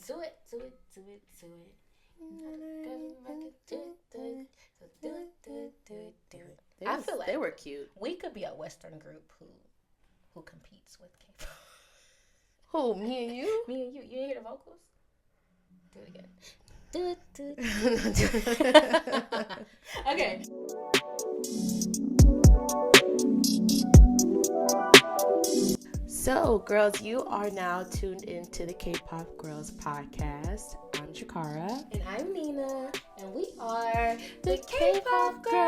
Do it. I feel like they were cute. We could be a Western group who competes with K-pop. Who? Me and you? Me and you. You didn't hear the vocals? Do it again. Okay. So, girls, you are now tuned into the K-pop GROUPS podcast. I'm Jakara. And I'm Nina. And we are the K-pop Girls.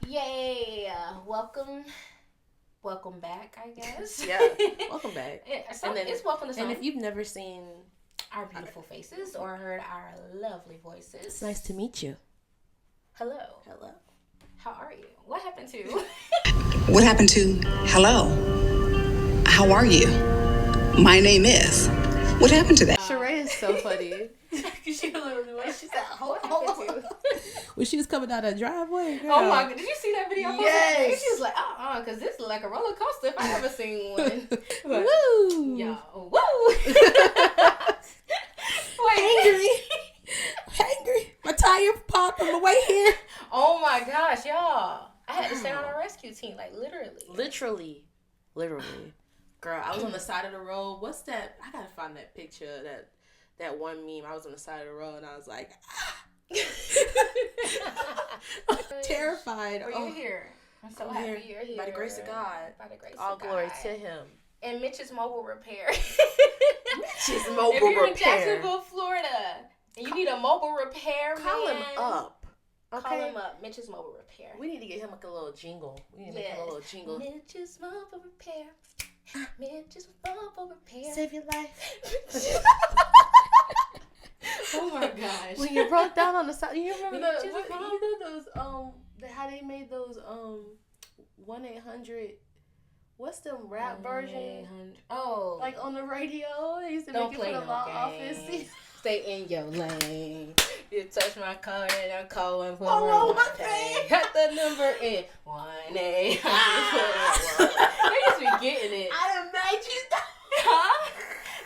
Yay. Welcome back, I guess. Yeah, welcome back. It's welcome to some. And if you've never seen our beautiful faces or heard our lovely voices, it's nice to meet you. Hello. How are you? What happened to? What happened to hello? How are you? My name is. What happened to that? Sheree is so funny. She literally was. She said, "Hold on." When she was coming down that driveway, girl. Oh my god! Did you see that video? Yes. She was like, because this is like a roller coaster if I ever seen one. But, woo! Yo, woo! Wait. Angry. My tire popped on the way here. Oh my gosh, y'all! I had to stay on a rescue team, like literally. Girl, I was on the side of the road. What's that? I gotta find that picture. That one meme. I was on the side of the road and I was like, terrified. Are you here? I'm so happy you're here. By the grace of God. By the grace all of God. glory to Him. And Mitch's Mobile Repair. Mitch's Mobile Repair. If you're in Jacksonville, Florida, and you need a mobile repair, call him up. Okay. Call him up. Mitch's Mobile Repair. We need to get him like a little jingle. We need to make him a little jingle. Mitch's Mobile Repair. Mitch's Mobile Repair. Save your life. Oh my gosh. When you broke down on the side, you remember those how they made those 1-800, what's them rap version? Oh. Like on the radio, they used to Don't make it for the law office. Stay in your lane. You touch my car and I'm calling for my pay. Got the number in 1-800. They used to be getting it. I imagine that. Huh?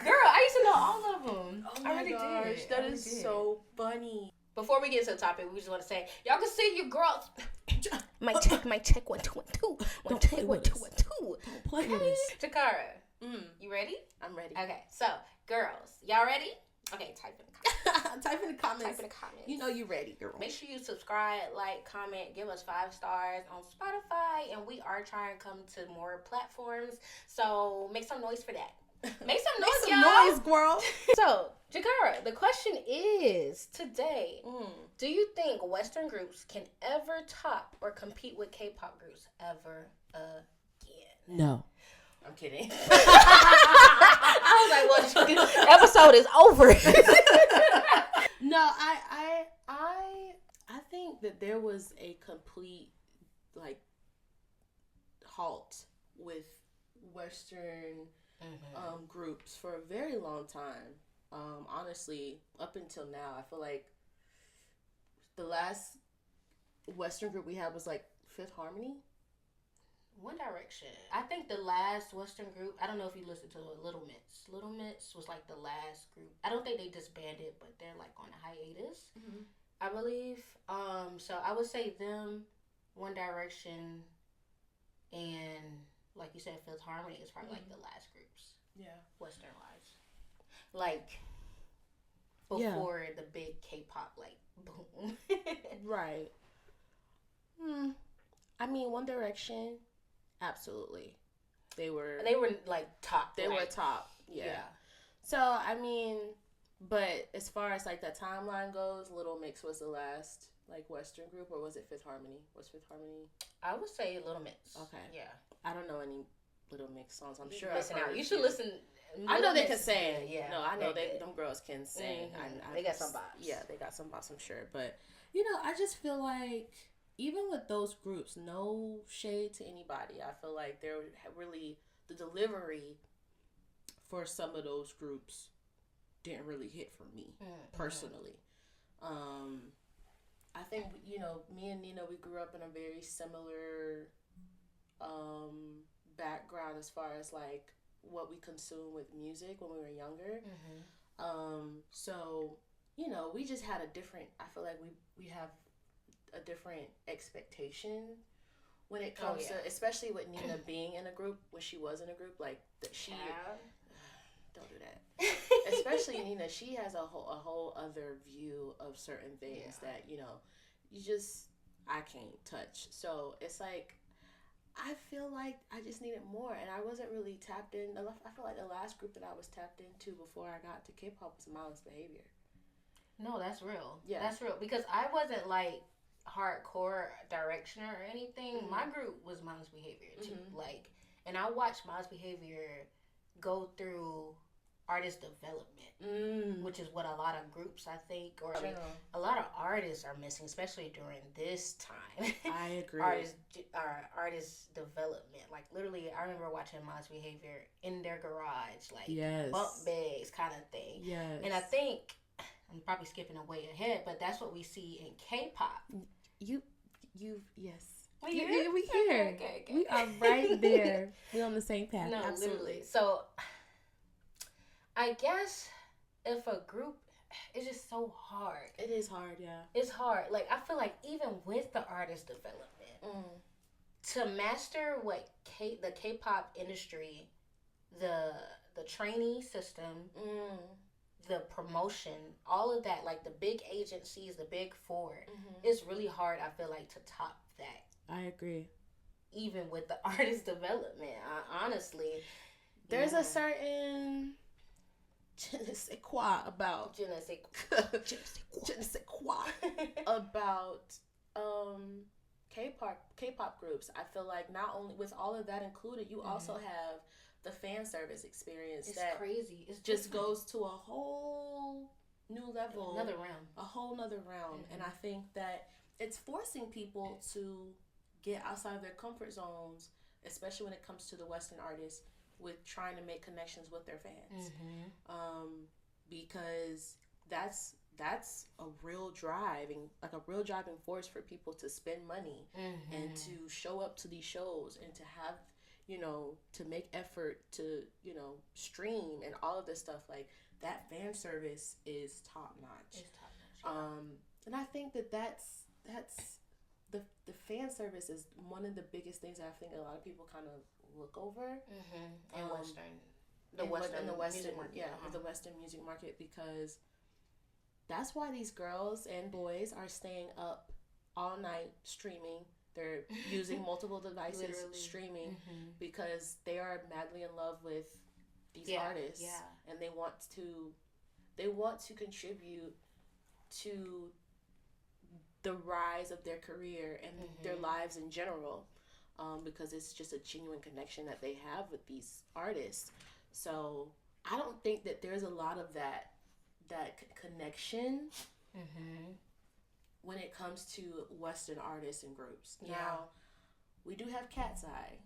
Girl, I used to know all of them. Oh I really did. That is so funny. Before we get into the topic, we just want to say, y'all can see you girls. My check, 1 2 1 2. 1 2 1 2 1 2. Don't play with us. Jakara, you ready? I'm ready. Okay, so girls, y'all ready? Okay, type in the comments. Type in the comments. Type in the comments. You know you ready, girl. Make sure you subscribe, like, comment, give us 5 stars on Spotify, and we are trying to come to more platforms. So make some noise for that. Make some noise, y'all. Noise, girl. So, Jakara, the question is today: do you think Western groups can ever top or compete with K-pop groups ever again? No. I'm kidding. I was like, well, episode is over. No, I think that there was a complete halt with Western groups for a very long time. Honestly, up until now, I feel like the last Western group we had was Fifth Harmony. One Direction. I think the last Western group, I don't know if you listened to Little Mix. Little Mix was the last group. I don't think they disbanded, but they're on a hiatus, I believe. So I would say them, One Direction, and like you said, Fifth Harmony is probably the last groups. Yeah. Western wise. Before the big K-pop boom. Right. I mean, One Direction, absolutely. They were top. They were top. Yeah. So, I mean, but as far as the timeline goes, Little Mix was the last Western group, or was it Fifth Harmony? Was Fifth Harmony? I would say Little Mix. Okay. Yeah. I don't know any Little Mix songs. I'm sure listen I've heard out. You should listen. I know they can sing. Yeah. No, I know them girls can sing. They got some bops. Yeah, they got some bops, I'm sure. But, I just feel like even with those groups, no shade to anybody. I feel like they're really, the delivery for some of those groups didn't really hit for me personally. I think, me and Nina, we grew up in a very similar background as far as what we consume with music when we were younger. So, you know, we just had a different, I feel like we have a different expectation when it comes to, especially with Nina being in a group, when she was in a group, like, that she, don't do that. Especially Nina, she has a whole other view of certain things that, you know, I can't touch. So it's like, I feel like I just needed more, and I wasn't really tapped in. I feel like the last group that I was tapped into before I got to K-pop was Mindless Behavior. No, that's real. Yeah, that's real, because I wasn't like hardcore directioner or anything. My group was Mindless Behavior too. Like, and I watched Mindless Behavior go through artist development, which is what a lot of groups, I think, or a lot of artists are missing, especially during this time. I agree. artist development. Like, literally, I remember watching Mindless Behavior in their garage, like bump bags kind of thing. Yes. And I think, I'm probably skipping way ahead, but that's what we see in K-pop. Yes. We here? We here. Okay. We are right there. We're on the same path. No, absolutely. Literally. So, I guess if a group, it's just so hard. It is hard, yeah. It's hard. Like, I feel like even with the artist development, to master what the K-pop industry, the trainee system, the promotion, all of that, like the big agencies, the big four, it's really hard, I feel like, to top that. I agree. Even with the artist development, honestly. There's a certain je ne sais quoi about je ne sais quoi about K-pop groups. I feel like not only with all of that included, you also have the fan service experience. It's crazy. It's just goes to a whole new level, another realm, a whole nother realm. And I think that it's forcing people to get outside of their comfort zones, especially when it comes to the Western artists, with trying to make connections with their fans, because that's a real driving force for people to spend money and to show up to these shows and to have, you know, to make effort to, you know, stream and all of this stuff. Like, that fan service is top notch. It's top notch. And I think that's the fan service is one of the biggest things that I think a lot of people kind of look over in the Western music market. With the Western music market, because that's why these girls and boys are staying up all night streaming. They're using multiple devices streaming because they are madly in love with these artists, and they want to contribute to the rise of their career and their lives in general, because it's just a genuine connection that they have with these artists. So I don't think that there's a lot of that connection when it comes to Western artists and groups. Now, we do have Cat's Eye.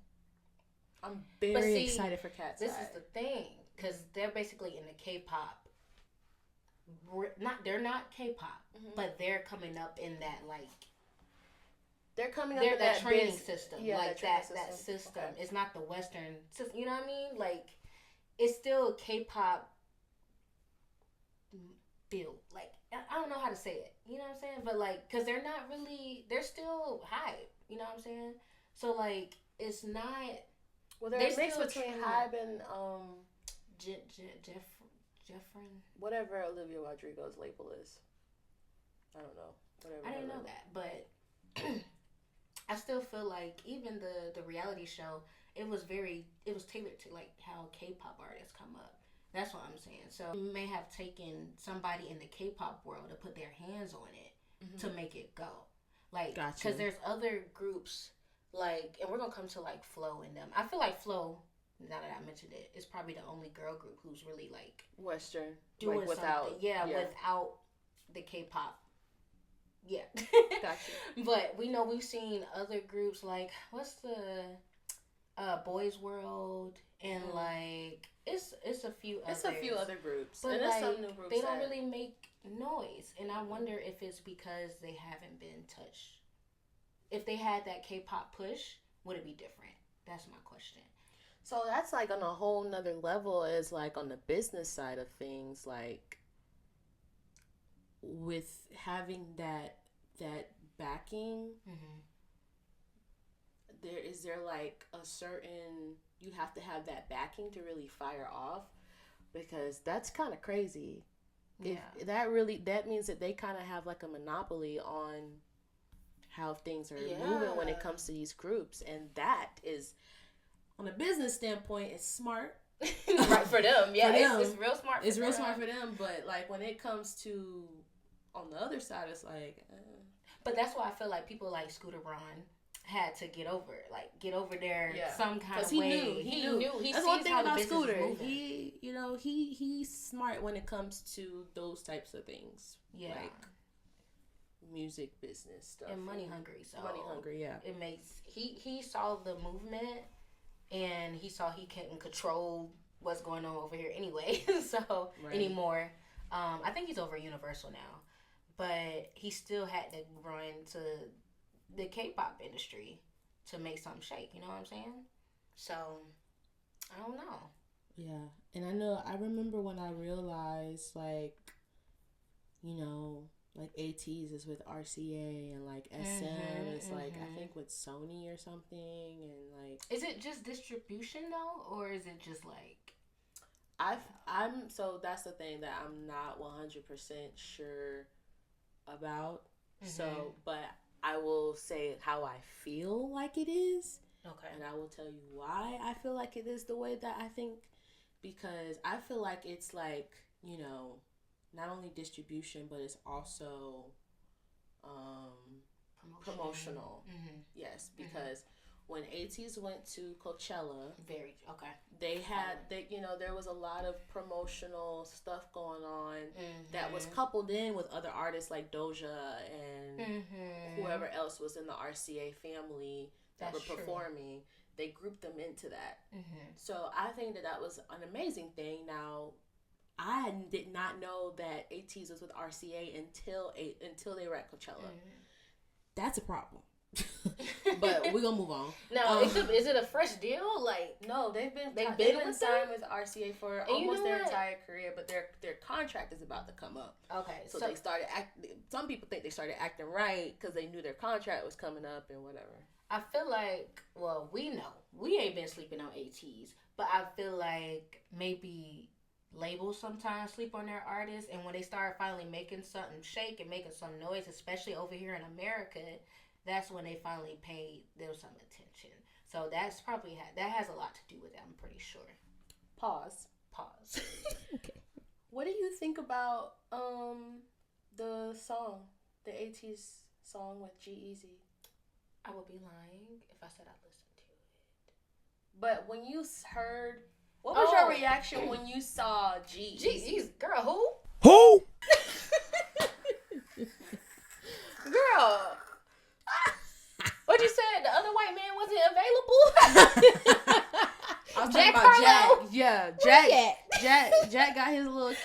I'm very excited for Cat's Eye. This is the thing, because they're basically in the K-pop. They're not K-pop, but they're coming up in that, like, they're coming up in that training system, like that system. Okay. It's not the Western system. You know what I mean? Like, it's still K-pop built. Like, I don't know how to say it. You know what I'm saying? But, like, because they're not really, they're still hype. You know what I'm saying? So, like, it's not. Well, there's a mix between hype and Jeffrey. Whatever Olivia Rodrigo's label is. I don't know. Whatever. I didn't know that, but I still feel like even the reality show, it was tailored to, like, how K-pop artists come up. That's what I'm saying. So you may have taken somebody in the K-pop world to put their hands on it to make it go. Like, because there's other groups, like, and we're going to come to, like, Flo and them. I feel like Flo, now that I mentioned it, is probably the only girl group who's really, like, Western. Doing like, without, something. Yeah, without the K-pop. Yeah. Gotcha. But we know we've seen other groups, like, what's the Boys World, and like it's a few other groups, but and like, some new groups they don't really make noise, and I wonder if it's because they haven't been touched. If they had that K-pop push, would it be different? That's my question. So that's like on a whole nother level, is like on the business side of things, like with having that backing. Mm-hmm. There like a certain, you have to have that backing to really fire off, because that's kind of crazy. Yeah. If that means that they kind of have like a monopoly on how things are moving when it comes to these groups, and that is, on a business standpoint, it's smart. Right, for them. Yeah, for them. It's real smart. It's real smart for them, but like when it comes to on the other side, it's like. But that's why I feel like people like Scooter Braun had to get over there some kind of way. He knew. That's one thing about Scooter. He's smart when it comes to those types of things. Yeah. Like music business stuff. And money hungry. So money hungry, yeah. It makes he saw the movement, and he saw he couldn't control what's going on over here anyway. So anymore. I think he's over Universal now. But he still had to run to the K-pop industry to make something shake. You know what I'm saying? So, I don't know. Yeah. And I remember when I realized, like, you know, like ATEEZ is with RCA, and like SM is like, I think with Sony or something. And like. Is it just distribution though? Or is it just like. So that's the thing that I'm not 100% sure about. So, but I will say how I feel like it is. Okay. And I will tell you why I feel like it is the way that I think, because I feel like it's like, you know, not only distribution, but it's also promotional. Mm-hmm. Yes, because when ATEEZ went to Coachella, there was a lot of promotional stuff going on that was coupled in with other artists like Doja and whoever else was in the RCA family that were performing. They grouped them into that. So I think that was an amazing thing. Now, I did not know that ATEEZ was with RCA until they were at Coachella. That's a problem. But we're gonna move on. Now, is it a fresh deal? Like, no, they've been signed with RCA for almost their entire career, but their contract is about to come up. Okay, so they started some people think they started acting right because they knew their contract was coming up and whatever. I feel like, well, we know we ain't been sleeping on ATEEZ, but I feel like maybe labels sometimes sleep on their artists, and when they start finally making something shake and making some noise, especially over here in America, that's when they finally paid them some attention. So that's probably that has a lot to do with it, I'm pretty sure. Pause. Okay. What do you think about the song, the ATEEZ song with G-Eazy? I would be lying if I said I listened to it. But when you heard, what was your reaction when you saw G-Eazy? G-Eazy, girl, who? Who? Girl. What you said? The other white man wasn't available? I was talking about Jack. Yeah, Jack got his little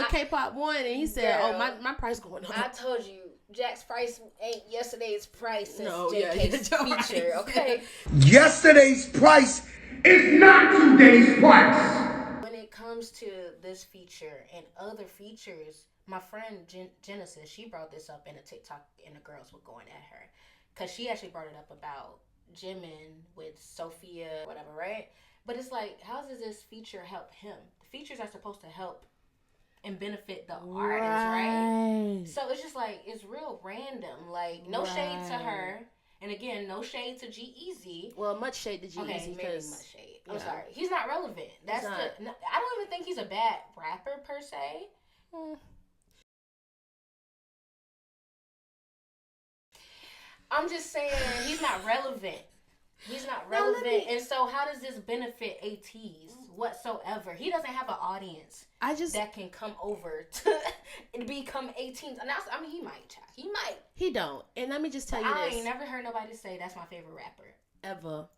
K-pop one, and he said, girl, "Oh, my price going up." I told you, Jack's price ain't yesterday's price since JK's feature. Right. Okay. Yesterday's price is not today's price. When it comes to this feature and other features, my friend Genesis, she brought this up in a TikTok, and the girls were going at her. Because she actually brought it up about Jimin with Sophia, whatever, right? But it's like, how does this feature help him? The features are supposed to help and benefit the artist, right? So it's just like, it's real random. Like, no shade to her. And again, no shade to G-Eazy. Well, much shade to G-Eazy. Okay, maybe much shade. I'm sorry. He's not relevant. I don't even think he's a bad rapper, per se. I'm just saying he's not relevant. He's not relevant. And so how does this benefit ATEEZ whatsoever? He doesn't have an audience that can come over to become ATEEZ. I mean, he might. He don't. And let me just tell you this. I ain't never heard nobody say that's my favorite rapper. Ever.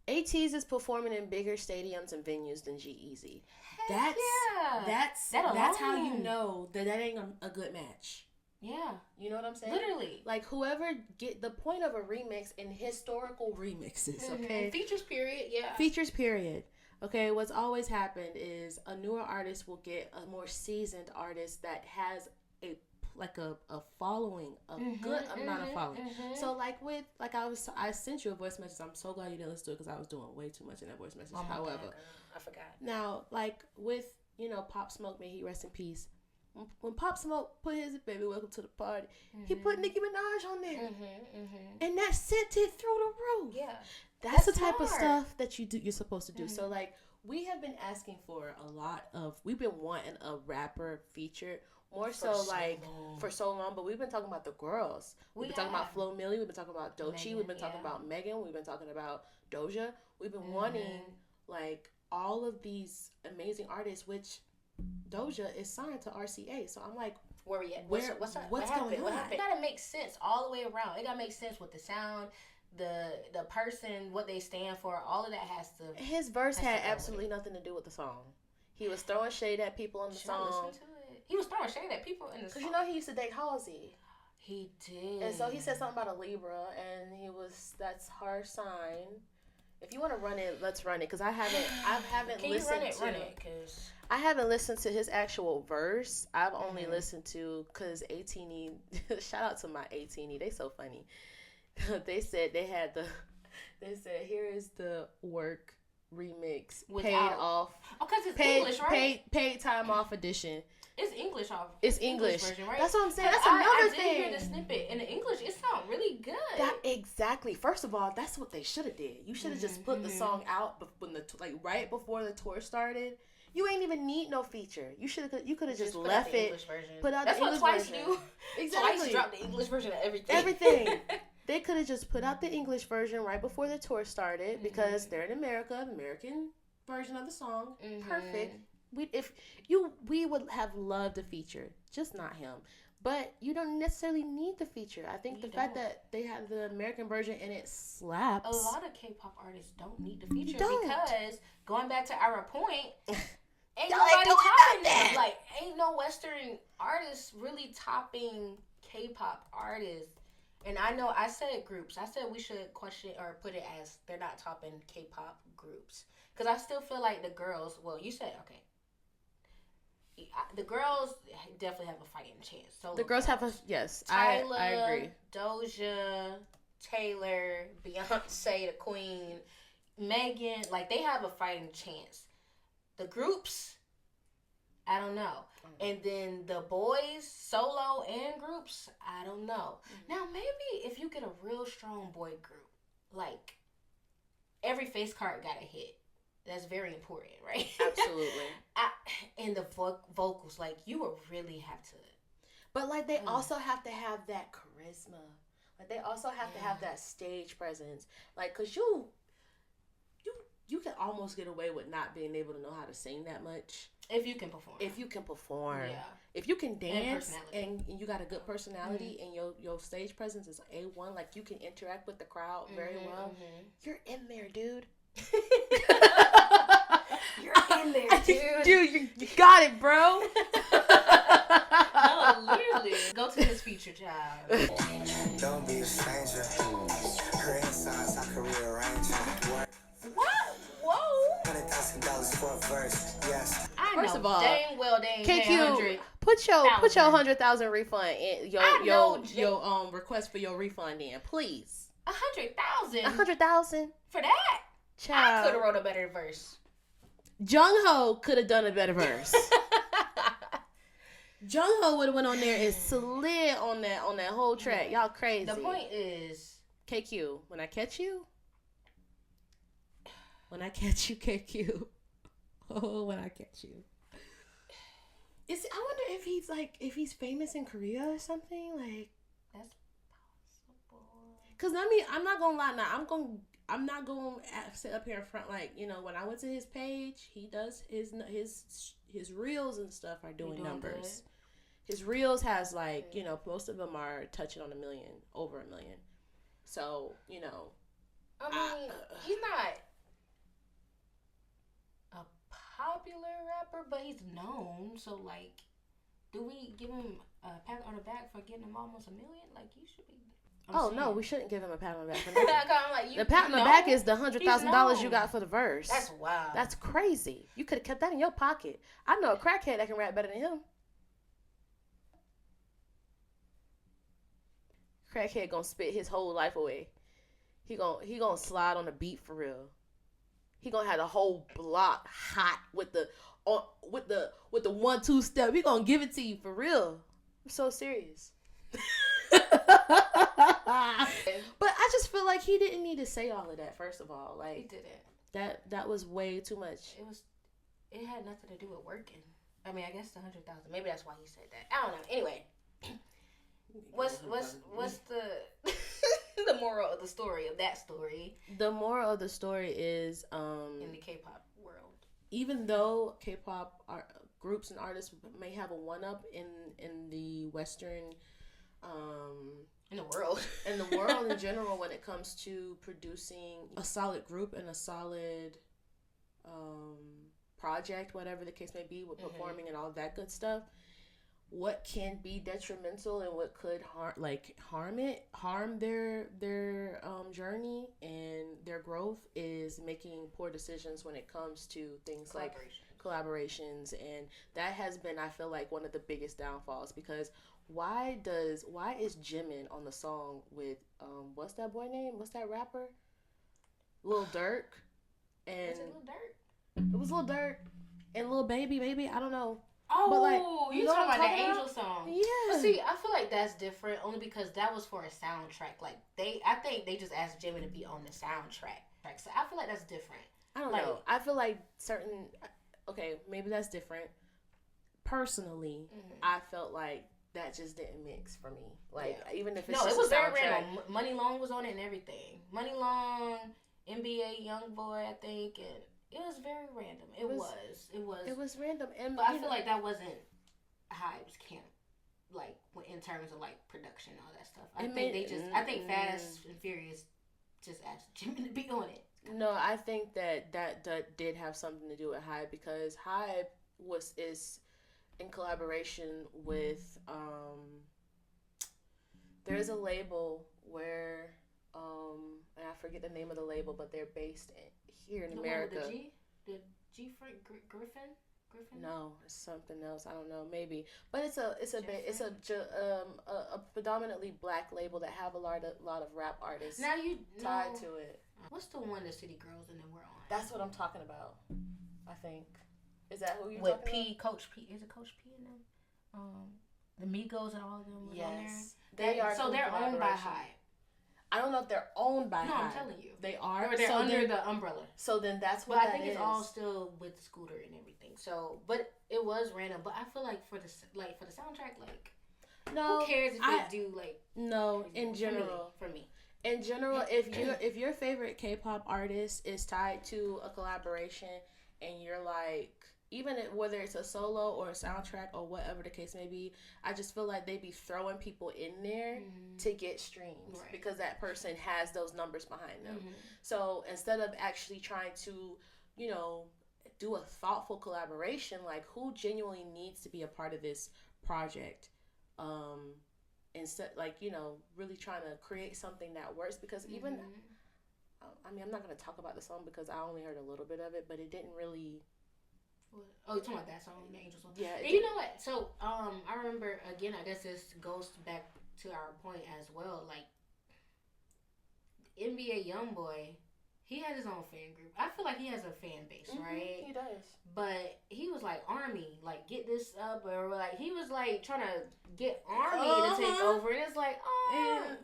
ATEEZ is performing in bigger stadiums and venues than G-Eazy. That's how you know that ain't a good match. Yeah. You know what I'm saying? Literally. Like, whoever get the point of a remix in historical remixes, okay? Features period, yeah. Features period. Okay, what's always happened is a newer artist will get a more seasoned artist that has a following, a good amount of following. So I sent you a voice message. I'm so glad you didn't listen to it because I was doing way too much in that voice message. Oh my However, God, I forgot. now, like with Pop Smoke, may he rest in peace. When Pop Smoke put his Baby Welcome to the Party, he put Nicki Minaj on there, and that sent it through the roof. Yeah, that's the type of stuff that you're supposed to do. So like, we have been asking for a lot of. We've been wanting a rapper feature more for so long, but we've been talking about the girls. We've been talking about Flo Milli. We've been talking about Doechii. Megan, we've been talking about Megan. We've been talking about Doja. We've been wanting like all of these amazing artists, which Doja is signed to RCA. So I'm like, where we at? What's going on? It gotta make sense all the way around. It gotta make sense with the sound, the person, what they stand for. All of that has to. His verse had absolutely nothing to do with the song. He was throwing shade at people in the song. He was throwing shade at people in the song. Because he used to date Halsey. He did. And so he said something about a Libra, and that's her sign. If you want to run it, let's run it. Because I haven't Can listened you run it? Cause I haven't listened to his actual verse. I've only listened to, because 18E, shout out to my 18E, they so funny. They said here is the work remix paid off. Oh, because it's English, right? Paid time off edition. It's English off. It's English version, right? That's what I'm saying. That's another thing. I did hear the snippet in the English. It sounds really good. Exactly. First of all, that's what they should have did. You should have just put the song out when right before the tour started. You ain't even need no feature. You could have just left it. English version. Put out that's the what English Twice version. do. Exactly. Twice drop the English version of everything. Everything. They could have just put out the English version right before the tour started because they're in America, the American version of the song. Perfect. We would have loved a feature, just not him. But you don't necessarily need the feature. I think fact that they have the American version and it slaps. A lot of K-pop artists don't need the feature because going back to our point, ain't nobody topping them. Like, ain't no Western artists really topping K-pop artists. And I know I said groups. I said we should question or put it as they're not topping K-pop groups. Because I still feel like the girls, well, you said, okay. The girls definitely have a fighting chance. So the girls have yes, Tyler, I agree. Doja, Taylor, Beyonce, the Queen, Megan, like they have a fighting chance. The groups, I don't know. And then the boys, solo and groups, I don't know. Now maybe if you get a real strong boy group, like every face card got a hit. That's very important, right? Absolutely. And the vocals, like, you would really have to. But, like, they also have to have that charisma. Like, they also have to have that stage presence. Like, because you can almost get away with not being able to know how to sing that much. If you can perform. Yeah. If you can dance and you got a good personality and your stage presence is A1, like, you can interact with the crowd very well. You're in there, dude. You're in there, dude. Dude, you got it, bro. No, literally. Go to his feature, child. Don't be a stranger. Her insides, I could rearrange her. What? Whoa. $100,000 for a verse. Yes. First of all, dang well, they ain't KQ, put your 100,000 refund in your request for your refund in, please. 100,000. 100,000 for that. Child. I could have wrote a better verse. Jungho could have done a better verse. Jungho would have went on there and slid on that whole track. Y'all crazy. The point is, KQ, when I catch you, KQ. Oh, when I catch you. I wonder if he's famous in Korea or something. Like, that's possible. Cause I mean, I'm not gonna lie. Now I'm not going to sit up here in front like, when I went to his page, he does his reels and stuff are doing numbers. Good. His reels has like, most of them are touching on 1 million, over 1 million. So, I mean, he's not a popular rapper, but he's known. So like, do we give him a pat on the back for getting him almost $1 million? Like, you should be. No, we shouldn't give him a pat on the back. Like, the pat on the back is the $100,000 you got for the verse. That's wild. That's crazy. You could have kept that in your pocket. I know a crackhead that can rap better than him. Crackhead gonna spit his whole life away. He gonna slide on the beat for real. He gonna have the whole block hot with the 1-2 step. He gonna give it to you for real. I'm so serious. But I just feel like he didn't need to say all of that. First of all, like, he didn't. That was way too much. It had nothing to do with working. I mean, I guess the 100,000. Maybe that's why he said that. I don't know. Anyway, what's the the moral of the story of that story? The moral of the story is in the K-pop world, even though K-pop groups and artists may have a one-up in the Western in the world in general when it comes to producing a solid group and a solid project, whatever the case may be, with performing and all that good stuff, what can be detrimental and what could harm their journey and their growth is making poor decisions when it comes to things like collaborations. And that has been, I feel like, one of the biggest downfalls, because why is Jimin on the song with what's that boy name? What's that rapper? Lil Durk. And was it Lil Durk? It was Lil Durk and Lil Baby, maybe, I don't know. Oh, but like, you talking about the Angel song? Yeah. But see, I feel like that's different only because that was for a soundtrack. Like, I think they just asked Jimmy to be on the soundtrack. So I feel like that's different. I don't know. I feel like okay, maybe that's different. Personally, I felt like that just didn't mix for me. Like, even if it's just it was a very soundtrack. random. Money Long was on it and everything. Money Long, NBA Youngboy, I think, and it was very random. It was random, but I feel like that wasn't Hype's camp, like, in terms of like production and all that stuff. I think Fast and Furious just asked Jimmy to be on it. No, I think that did have something to do with Hype, because Hype is in collaboration with there's a label where and I forget the name of the label, but they're based here in America. The G Frank Griffin? No, it's something else. I don't know, maybe. But it's a predominantly black label that have a lot of rap artists tied to it. What's the one the City Girls and them were on? That's what I'm talking about. I think. Is that who you're with talking about? Coach P? Is it Coach P in them? The Migos and all of them was on there. They are. So they're owned by Hype. I don't know if they're owned by Hype. No, I'm telling you. They are. Or they're under the umbrella. So then that's what but that is. I think it's all still with Scooter and everything. So, but it was random. But I feel like for the soundtrack, like, no, who cares if they do like? No, in general. For me. In general, if your favorite K-pop artist is tied to a collaboration and you're like, even whether it's a solo or a soundtrack or whatever the case may be, I just feel like they be throwing people in there to get streams because that person has those numbers behind them. So instead of actually trying to, do a thoughtful collaboration, like, who genuinely needs to be a part of this project? Instead, like, really trying to create something that works, because even, I mean, I'm not going to talk about the song because I only heard a little bit of it, but it didn't really... Oh, you're talking about that song, the Angel song? Yeah. And you know what? So, I remember, again, I guess this goes back to our point as well, like, NBA Youngboy, he has his own fan group. I feel like he has a fan base, right? He does. But he was like, Army, like, get this up, or like, he was like trying to get Army to take over, and it's like,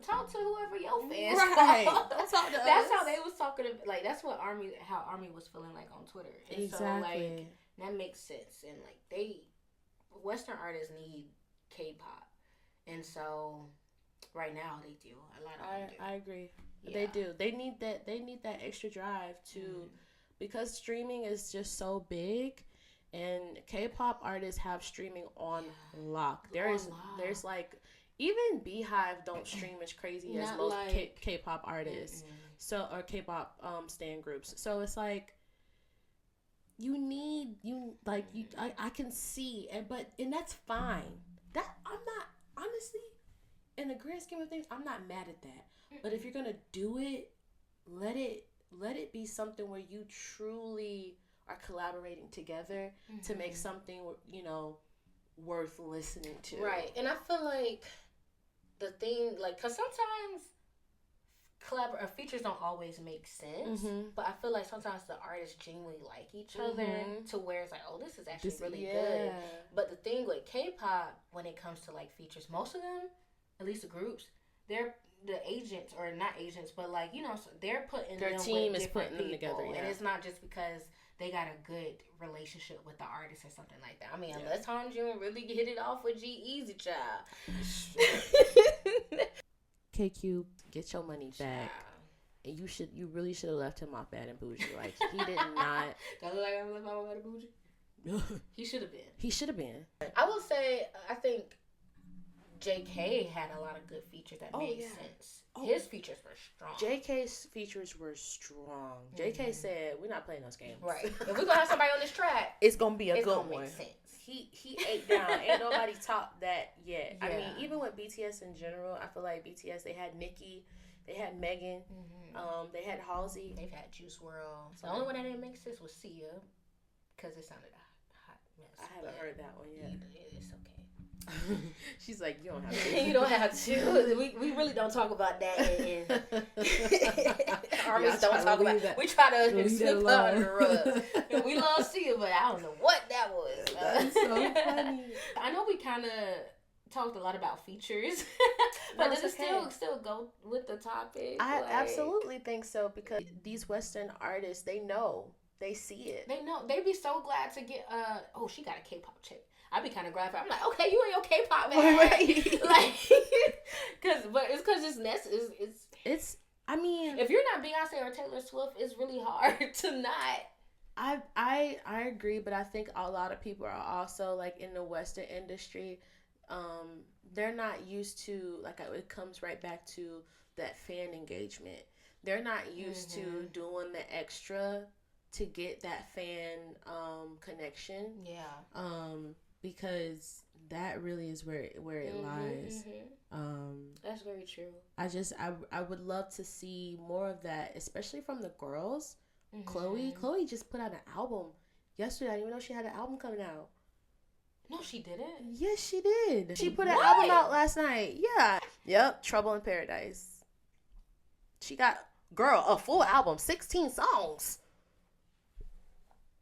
talk to whoever your fans right. Don't talk to That's us. how they was talking to, like, that's what how Army was feeling like on Twitter. And exactly. So, like, that makes sense. And, like, Western artists need K-pop. And so, right now, they do. A lot of them do. I agree. Yeah. They do. They need that extra drive to, because streaming is just so big, and K-pop artists have streaming on lock. There's like, even Beehive don't stream as crazy as most like, K-pop artists. Or K-pop stan groups. So it's like, Like I can see, and that's fine. That I'm not honestly, in the grand scheme of things, I'm not mad at that. But if you're gonna do it, let it be something where you truly are collaborating together to make something, worth listening to. Right. And I feel like the thing, like, because sometimes features don't always make sense, but I feel like sometimes the artists genuinely like each other to where it's like, oh, this is actually really good. But the thing with K-pop, when it comes to like features, most of them, at least the groups, they're the agents, or not agents, but like, they're putting their them team with is putting them people, together. Yeah. And it's not just because they got a good relationship with the artist or something like that. I mean, unless Tom June really hit it off with G-Eazy, child. KQ, get your money back. And you really should have left him off Bad and Bougie. Like, he did not. Don't look like I left off Bad and Bougie? He should have been. He should have been. I will say, I think JK had a lot of good features that made sense. His features were strong. JK's features were strong. JK said, we're not playing those games. Right. If we're going to have somebody on this track, it's going to be a good one. Make sense. He ate down. Ain't nobody topped that yet. Yeah. I mean, even with BTS in general, I feel like BTS, they had Nicki, they had Megan, they had Halsey. They've had Juice WRLD. The only one that didn't make sense was Sia, because it sounded a hot mess. I haven't heard that one yet. It's okay. She's like, you don't have to. You don't have to. We really don't talk about that. Artists don't talk about that. We try to slip her under the rug. We love Sia, but I don't know what that was. That's so funny. I know we kind of talked a lot about features, but does it still go with the topic? I absolutely think so, because these Western artists, they see it. They know. They be so glad to get she got a K-pop chick. I'd be kind of glad for her. I'm like, okay, you and your K-pop man. Right. Like, but it's because it's I mean, if you're not Beyonce or Taylor Swift, it's really hard to not. I agree, but I think a lot of people are also, like, in the Western industry, they're not used to, like, it comes right back to that fan engagement. They're not used to doing the extra to get that fan connection. Yeah. Because that really is where it lies. That's very true. I would love to see more of that, especially from the girls. Chloe just put out an album yesterday. I didn't even know she had an album coming out. No, she didn't. Yes, she did. She put an album out last night. Yeah. Yep. Trouble in Paradise. She got, a full album, 16 songs.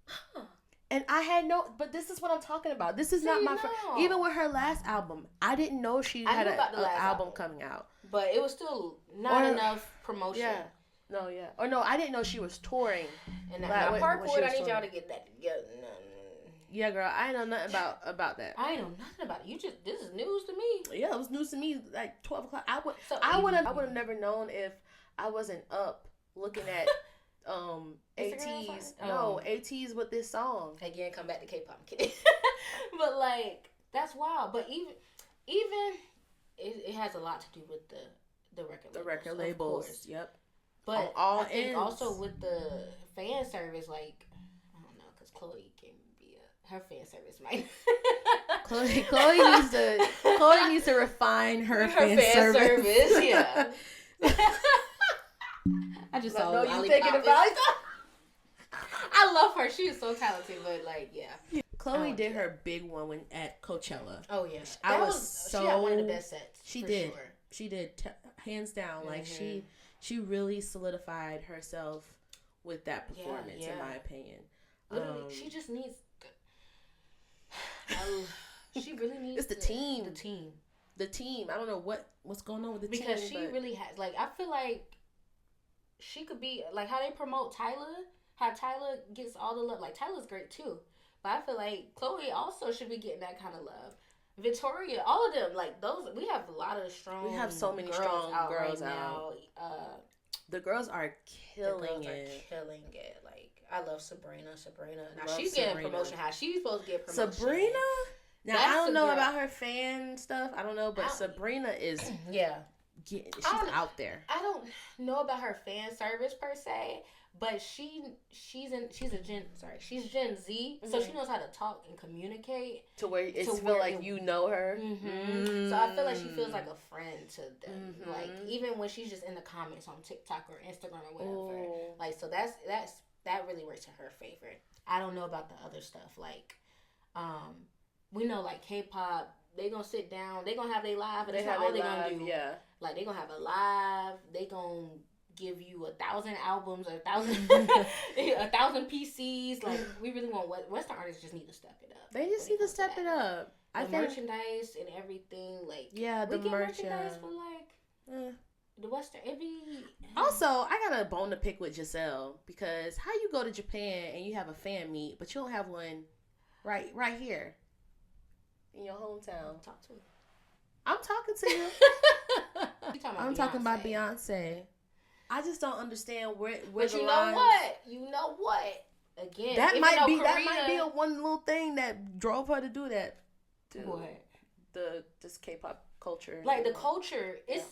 Huh. And I had but this is what I'm talking about. This is not my first. Even with her last album, I didn't know she had an album coming out. But it was still not enough promotion. Yeah. No, yeah. Or no, I didn't know she was touring. And that Parkwood, I need y'all to get that together. No. Yeah, girl, I know nothing about that. I know nothing about it. This is news to me. Yeah, it was news to me, like 12 o'clock. I would have never known if I wasn't up looking at ATs. No, ATs with this song. Again, come back to K-pop. I'm kidding. But like, that's wild. But even it has a lot to do with the record labels. Yep. But I think also with the fan service, like, I don't know, because Chloe can be her fan service might. Chloe needs to refine her fan service. Yeah. I just saw you thinking about it. I love her. She is so talented, but like, yeah. Chloe did her big one at Coachella. Oh yeah, she had one of the best sets. She did. Sure. She did, hands down. Like she really solidified herself with that performance, in my opinion. Literally, she just needs. She really needs. It's the team. The team. I don't know what's going on with the team, because she really has. Like, I feel like she could be like how they promote Tyler. How Tyler gets all the love. Like, Tyler's great too, but I feel like Chloe also should be getting that kind of love. Victoria, all of them, like those. We have a lot of strong. We have so many strong girls out. The girls are killing it. Like, I love Sabrina. Now she's getting promotion. How she's supposed to get promotion. Sabrina. Now I don't know about her fan stuff. I don't know, but Sabrina is she's out there. I don't know about her fan service per se, But she's Gen Z, so she knows how to talk and communicate to where it feel like you know her. Mm-hmm. So I feel like she feels like a friend to them. Like even when she's just in the comments on TikTok or Instagram or whatever. Ooh. Like so that really works in her favor. I don't know about the other stuff. Like we know like K-pop, they gonna sit down, they gonna have their live, but that's not all they gonna do. Yeah. Like they gonna have a live, they gonna give you 1,000 albums or 1,000 PCs. Like we really want Western artists just need to step it up. They just need to step it up. The merchandise and everything, like the merchandise for like the Western. Also, I got a bone to pick with Giselle because how you go to Japan and you have a fan meet, but you don't have one right here in your hometown. Talk to me. I'm talking to you. I'm talking about Beyonce. I just don't understand where but the you lines... know what? Again, that might be a one little thing that drove her to do that. What? This K-pop culture. Like the culture, it's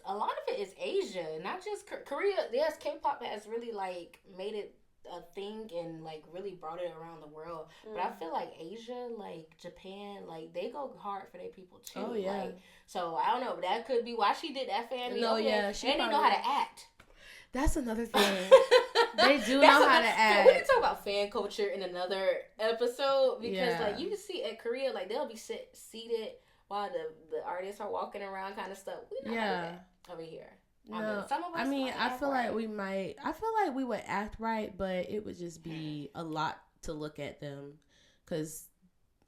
a lot of it is Asia, not just Korea. Yes, K-pop has really like made it a thing and like really brought it around the world. But I feel like Asia, like Japan, like they go hard for their people too. Oh yeah. Like, so I don't know, but that could be why she did that fan meet. No, yeah, she didn't know how to act. That's another thing. They do know how to act. We can talk about fan culture in another episode because like you can see at Korea, like they'll be seated while the artists are walking around, kind of stuff. We know how to do that over here. No, some of us I feel like we might. I feel like we would act right, but it would just be a lot to look at them, because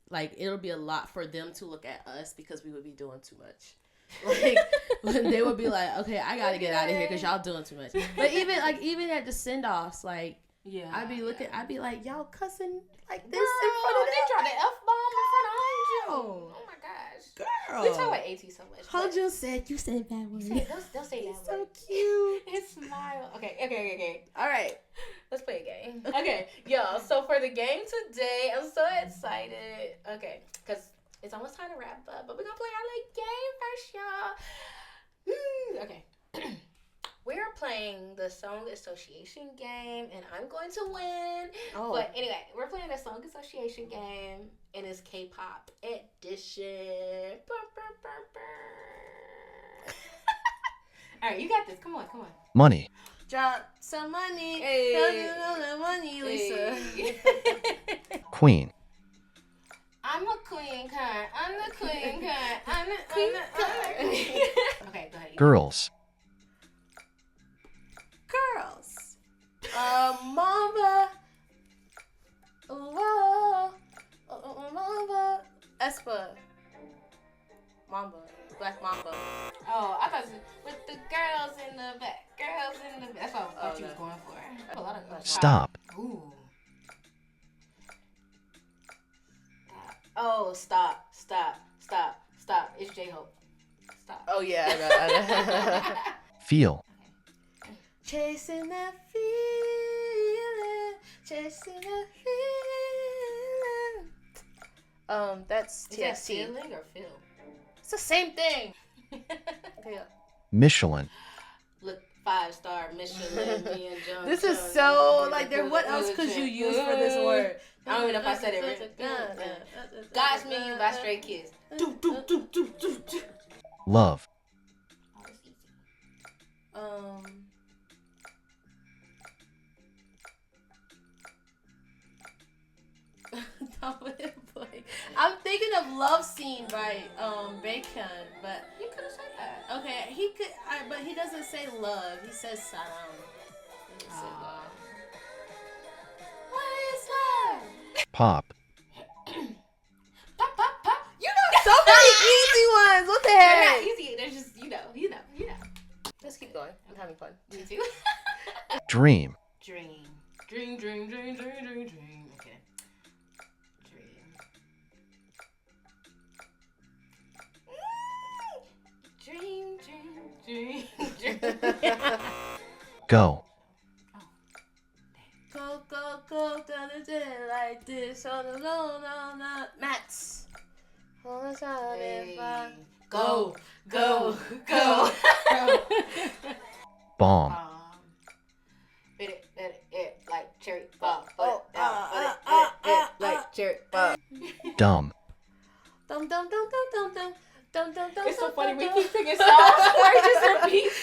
like it'll be a lot for them to look at us because we would be doing too much. Like they would be like, okay, I gotta get out of here because y'all doing too much. But even at the send offs, like I'd be like, y'all cussing like this in front of them. They dropped the F-bomb in front of Honju. Oh my gosh, girl, we talk about AT so much. Honju said you said that word. Don't say that word. So cute. It's smile. Okay. All right. Let's play a game. Okay, y'all. So for the game today, I'm so excited. Okay, because it's almost time to wrap up, but we're gonna play our like game first, y'all. Okay. We're playing the song association game, and I'm going to win. Oh. But anyway, we're playing the song association game, and it's K-pop edition. All right, you got this. Come on. Money. Drop some money. Hey. Money, Lisa. Queen. I'm a queen card. I'm the queen card. I'm the queen. Okay, go ahead. Girls. Mamba. Mamba. Espa. Mamba. Black Mamba. Oh, I thought it was with the girls in the back. Girls in the back. That's what I thought you was going for. A lot of Stop. Ooh. Oh, stop. It's J-Hope. Stop. Oh, yeah, I know. Feel. Chasing that feeling. That's TXT. Is that feeling or feel? It's the same thing. Yeah. Michelin. Look, 5-star Michelin, me and John. This is so, like, what else could you use for this word? I don't even know if I said it right. God's Menu by Stray Kids. Love. I'm thinking of Love Scene by Bacon, but you could have said that. Okay, he could, but he doesn't say love. He says salam. What is love? Pop. Pop. You know so many easy ones. What the heck? They're not easy. They're just you know. Let's keep going. I'm having fun. Me too. Dream. Dream. Okay. Dream. Go. Go, down the day like this. On the low, no, Max. Go. Bomb. Bet it. like jerk. Fuck. Dumb. Dum dum dum dum dum dum dum dum dum. It's so funny. We keep singing songs where it just repeats.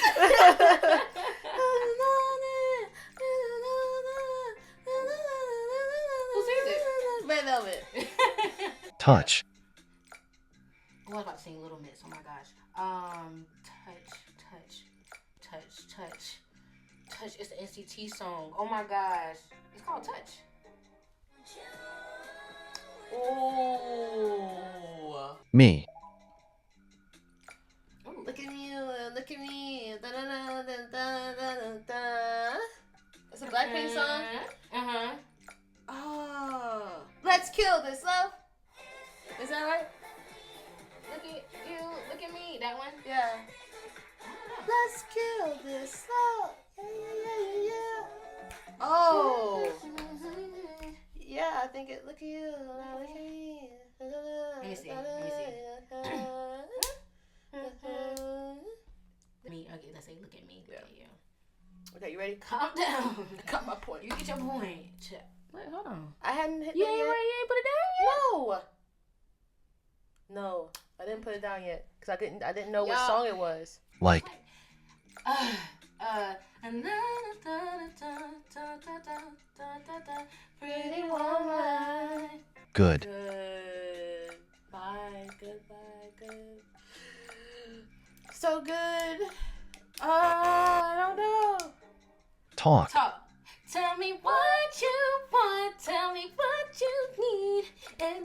Who sings it? Red Velvet. Touch. Oh, I was about to sing Little Miss. Oh my gosh. Touch. It's an NCT song. Oh my gosh. It's called Touch. Oh. Me. Look at you, look at me. Da, da, da, da, da, da, da. It's a Blackpink song. Oh, let's kill this love. Is that right? Look at you. Look at me. That one. Yeah. Let's kill this love. Yeah. Oh. Yeah, I think it. Look at you. Look at me. Let me see. Okay, let's say look at me. Look at you. Okay, you ready? Calm down. I got my point. You get your point. Wait, hold on. I hadn't hit You that ain't yet. ready? You ain't put it down yet? No, I didn't put it down yet because I didn't know what Y'all- song it was. Like. Pretty woman. Good. Goodbye. So good. I don't know. Talk. Tell me what you want. Tell me what you need. And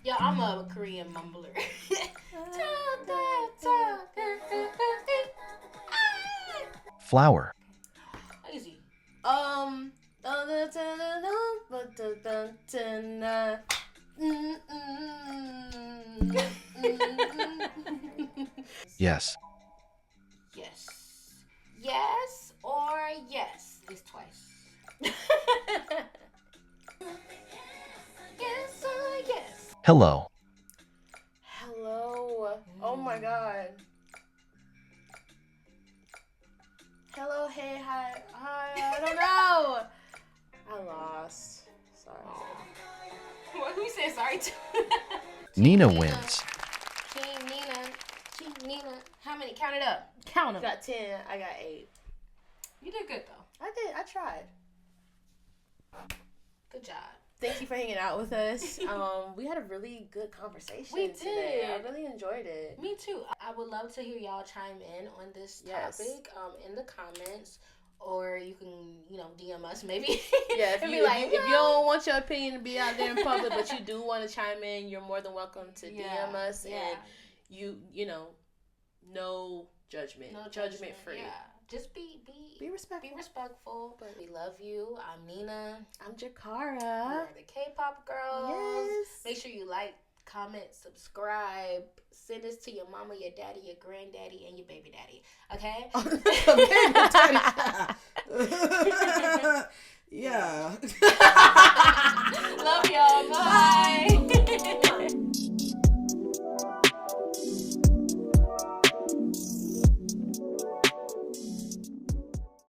yo, I'm a Korean mumbler. Flower. Easy. Yes. Yes or yes. It's twice. Yes or yes. Hello. Hello. Oh my god. Hello, hey, hi. I don't know. I lost. Sorry. Who said sorry to? Nina wins. Team Nina. How many? Count it up. Count You them. got 10. I got 8. You did good though. I did. I tried. Good job. Thank you for hanging out with us. We had a really good conversation We today. I did. really enjoyed it. Me too. I would love to hear y'all chime in on this Yes. topic in the comments, or you can, DM us maybe. Yeah, And if you don't want your opinion to be out there in public, but you do want to chime in, you're more than welcome to DM us. And no judgment. No judgment free. Yeah. Just be respectful. Be respectful. But we love you. I'm Nina. I'm We Jakara. are the K-pop girls. Yes. Make sure you like, comment, subscribe. Send this to your mama, your daddy, your granddaddy, and your baby daddy. Okay? Yeah.